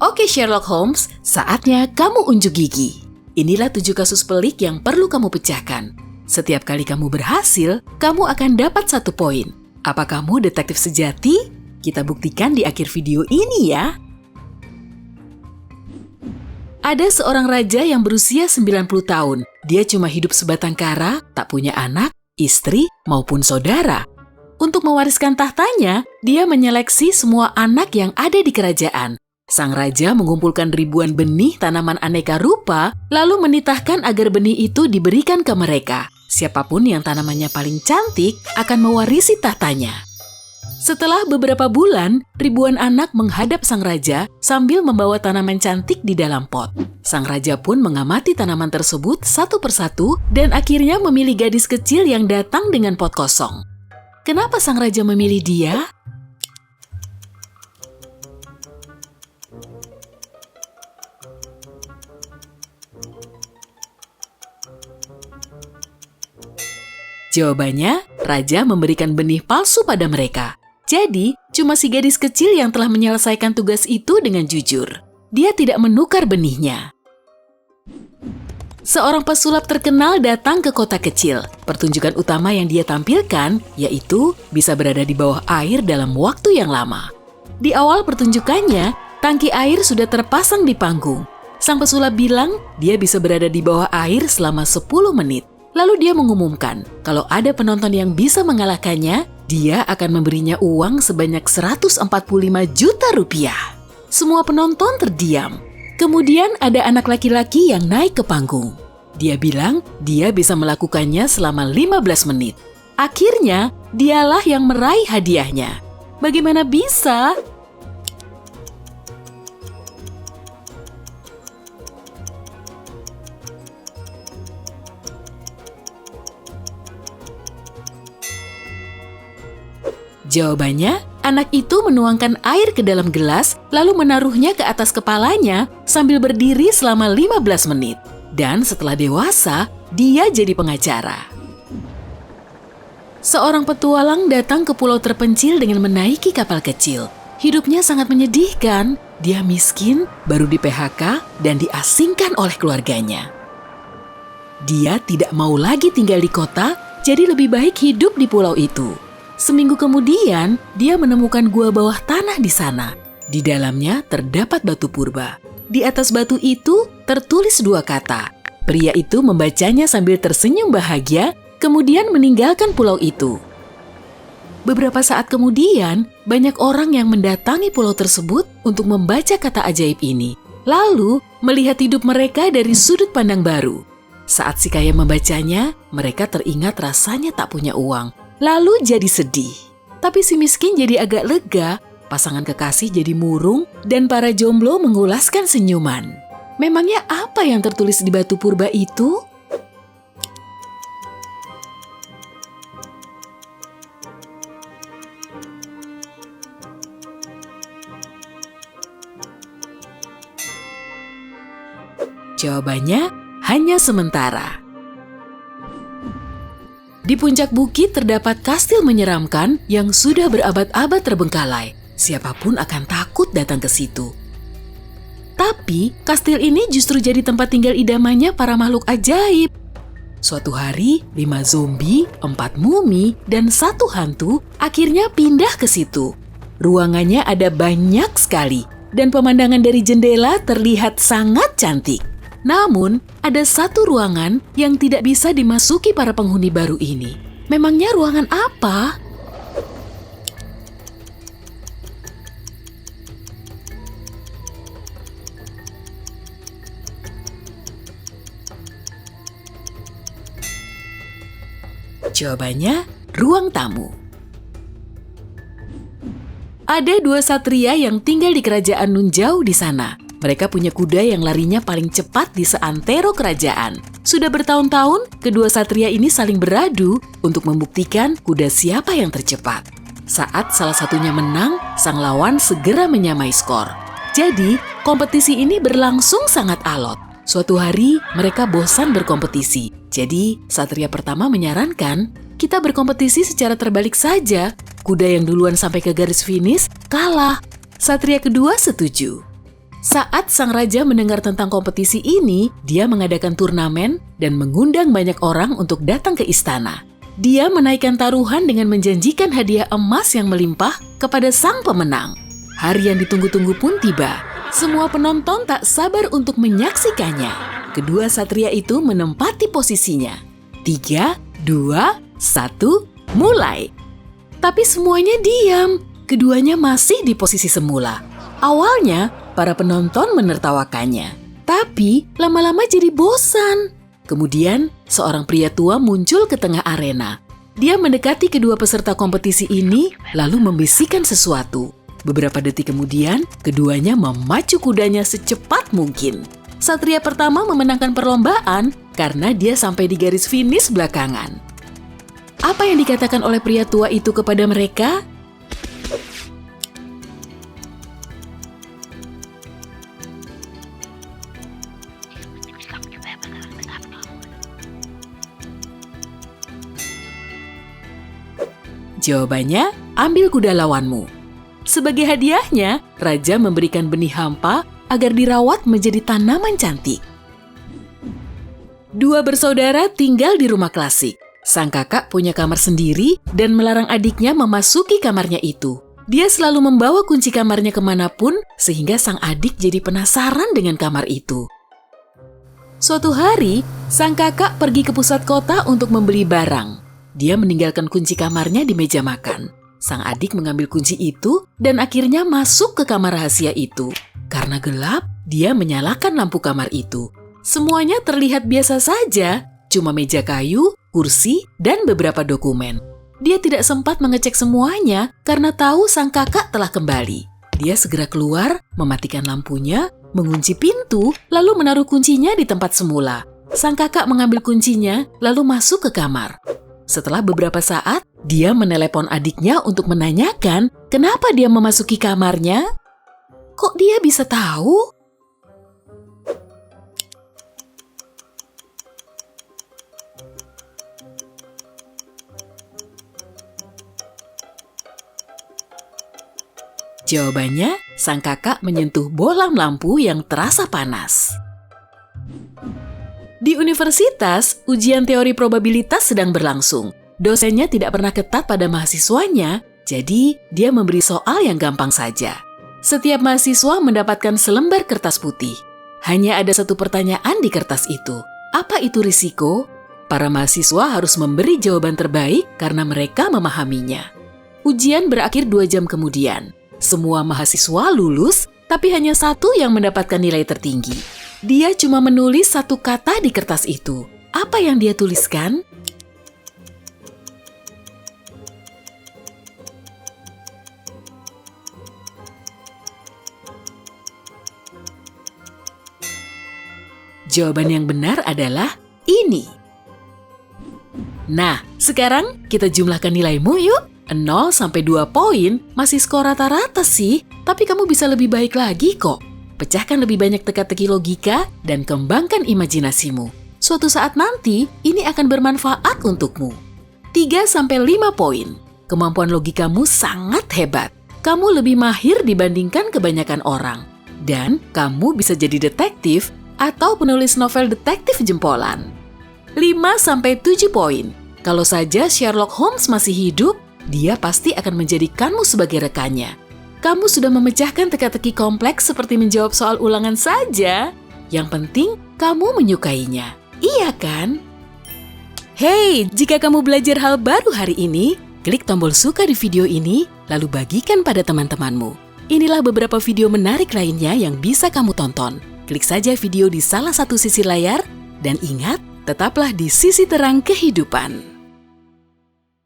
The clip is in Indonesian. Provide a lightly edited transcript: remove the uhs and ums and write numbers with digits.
Oke Sherlock Holmes, saatnya kamu unjuk gigi. Inilah 7 kasus pelik yang perlu kamu pecahkan. Setiap kali kamu berhasil, kamu akan dapat 1 poin. Apa kamu detektif sejati? Kita buktikan di akhir video ini ya. Ada seorang raja yang berusia 90 tahun. Dia cuma hidup sebatang kara, tak punya anak, istri, maupun saudara. Untuk mewariskan tahtanya, dia menyeleksi semua anak yang ada di kerajaan. Sang raja mengumpulkan ribuan benih tanaman aneka rupa, lalu menitahkan agar benih itu diberikan ke mereka. Siapapun yang tanamannya paling cantik akan mewarisi tahtanya. Setelah beberapa bulan, ribuan anak menghadap sang raja sambil membawa tanaman cantik di dalam pot. Sang raja pun mengamati tanaman tersebut satu persatu dan akhirnya memilih gadis kecil yang datang dengan pot kosong. Kenapa sang raja memilih dia? Jawabannya, raja memberikan benih palsu pada mereka. Jadi, cuma si gadis kecil yang telah menyelesaikan tugas itu dengan jujur. Dia tidak menukar benihnya. Seorang pesulap terkenal datang ke kota kecil. Pertunjukan utama yang dia tampilkan yaitu bisa berada di bawah air dalam waktu yang lama. Di awal pertunjukannya, tangki air sudah terpasang di panggung. Sang pesulap bilang dia bisa berada di bawah air selama 10 menit. Lalu dia mengumumkan kalau ada penonton yang bisa mengalahkannya, dia akan memberinya uang sebanyak 145 juta rupiah. Semua penonton terdiam. Kemudian ada anak laki-laki yang naik ke panggung. Dia bilang dia bisa melakukannya selama 15 menit. Akhirnya, dialah yang meraih hadiahnya. Bagaimana bisa? Jawabannya, anak itu menuangkan air ke dalam gelas lalu menaruhnya ke atas kepalanya sambil berdiri selama 15 menit. Dan setelah dewasa, dia jadi pengacara. Seorang petualang datang ke pulau terpencil dengan menaiki kapal kecil. Hidupnya sangat menyedihkan. Dia miskin, baru di PHK, dan diasingkan oleh keluarganya. Dia tidak mau lagi tinggal di kota, jadi lebih baik hidup di pulau itu. Seminggu kemudian, dia menemukan gua bawah tanah di sana. Di dalamnya terdapat batu purba. Di atas batu itu tertulis 2 kata. Pria itu membacanya sambil tersenyum bahagia, kemudian meninggalkan pulau itu. Beberapa saat kemudian, banyak orang yang mendatangi pulau tersebut untuk membaca kata ajaib ini. Lalu, melihat hidup mereka dari sudut pandang baru. Saat si kaya membacanya, mereka teringat rasanya tak punya uang. Lalu jadi sedih. Tapi si miskin jadi agak lega, pasangan kekasih jadi murung, dan para jomblo mengulaskan senyuman. Memangnya apa yang tertulis di batu purba itu? Jawabannya, hanya sementara. Di puncak bukit terdapat kastil menyeramkan yang sudah berabad-abad terbengkalai. Siapapun akan takut datang ke situ. Tapi, kastil ini justru jadi tempat tinggal idamannya para makhluk ajaib. Suatu hari, 5 zombie, 4 mumi, dan 1 hantu akhirnya pindah ke situ. Ruangannya ada banyak sekali, dan pemandangan dari jendela terlihat sangat cantik. Namun, ada 1 ruangan yang tidak bisa dimasuki para penghuni baru ini. Memangnya ruangan apa? Jawabannya, ruang tamu. Ada 2 satria yang tinggal di kerajaan nun jauh di sana. Mereka punya kuda yang larinya paling cepat di seantero kerajaan. Sudah bertahun-tahun, kedua satria ini saling beradu untuk membuktikan kuda siapa yang tercepat. Saat salah satunya menang, sang lawan segera menyamai skor. Jadi, kompetisi ini berlangsung sangat alot. Suatu hari, mereka bosan berkompetisi. Jadi, satria pertama menyarankan, kita berkompetisi secara terbalik saja. kuda yang duluan sampai ke garis finish kalah. Satria kedua setuju. Saat sang raja mendengar tentang kompetisi ini, dia mengadakan turnamen dan mengundang banyak orang untuk datang ke istana. Dia menaikkan taruhan dengan menjanjikan hadiah emas yang melimpah kepada sang pemenang. Hari yang ditunggu-tunggu pun tiba. Semua penonton tak sabar untuk menyaksikannya. Kedua satria itu menempati posisinya. 3, 2, 1, mulai. Tapi semuanya diam. Keduanya masih di posisi semula. Awalnya, para penonton menertawakannya. Tapi, lama-lama jadi bosan. Kemudian, seorang pria tua muncul ke tengah arena. Dia mendekati kedua peserta kompetisi ini, lalu membisikkan sesuatu. Beberapa detik kemudian, keduanya memacu kudanya secepat mungkin. Satria pertama memenangkan perlombaan karena dia sampai di garis finish belakangan. Apa yang dikatakan oleh pria tua itu kepada mereka? Jawabannya, ambil kuda lawanmu. Sebagai hadiahnya, raja memberikan benih hampa agar dirawat menjadi tanaman cantik. Dua bersaudara tinggal di rumah klasik. Sang kakak punya kamar sendiri dan melarang adiknya memasuki kamarnya itu. Dia selalu membawa kunci kamarnya kemanapun sehingga sang adik jadi penasaran dengan kamar itu. Suatu hari, sang kakak pergi ke pusat kota untuk membeli barang. Dia meninggalkan kunci kamarnya di meja makan. Sang adik mengambil kunci itu dan akhirnya masuk ke kamar rahasia itu. Karena gelap, dia menyalakan lampu kamar itu. Semuanya terlihat biasa saja, cuma meja kayu, kursi, dan beberapa dokumen. Dia tidak sempat mengecek semuanya karena tahu sang kakak telah kembali. Dia segera keluar, mematikan lampunya, mengunci pintu, lalu menaruh kuncinya di tempat semula. Sang kakak mengambil kuncinya, lalu masuk ke kamar. Setelah beberapa saat, dia menelepon adiknya untuk menanyakan kenapa dia memasuki kamarnya. Kok dia bisa tahu? Jawabannya, sang kakak menyentuh bohlam lampu yang terasa panas. Di universitas, ujian teori probabilitas sedang berlangsung. Dosennya tidak pernah ketat pada mahasiswanya, jadi dia memberi soal yang gampang saja. Setiap mahasiswa mendapatkan selembar kertas putih. Hanya ada satu pertanyaan di kertas itu. Apa itu risiko? Para mahasiswa harus memberi jawaban terbaik karena mereka memahaminya. Ujian berakhir 2 jam kemudian. Semua mahasiswa lulus, tapi hanya satu yang mendapatkan nilai tertinggi. Dia cuma menulis satu kata di kertas itu. Apa yang dia tuliskan? Jawaban yang benar adalah ini. Nah, sekarang kita jumlahkan nilaimu yuk. 0 sampai 2 poin masih skor rata-rata sih, tapi kamu bisa lebih baik lagi kok. Pecahkan lebih banyak teka-teki logika dan kembangkan imajinasimu. Suatu saat nanti, ini akan bermanfaat untukmu. 3 sampai 5 poin. Kemampuan logikamu sangat hebat. Kamu lebih mahir dibandingkan kebanyakan orang. Dan kamu bisa jadi detektif atau penulis novel detektif jempolan. 5 sampai 7 poin. Kalau saja Sherlock Holmes masih hidup, dia pasti akan menjadikanmu sebagai rekannya. Kamu sudah memecahkan teka-teki kompleks seperti menjawab soal ulangan saja. Yang penting, kamu menyukainya. Iya kan? Hey, jika kamu belajar hal baru hari ini, klik tombol suka di video ini, lalu bagikan pada teman-temanmu. Inilah beberapa video menarik lainnya yang bisa kamu tonton. Klik saja video di salah satu sisi layar, dan ingat, tetaplah di sisi terang kehidupan.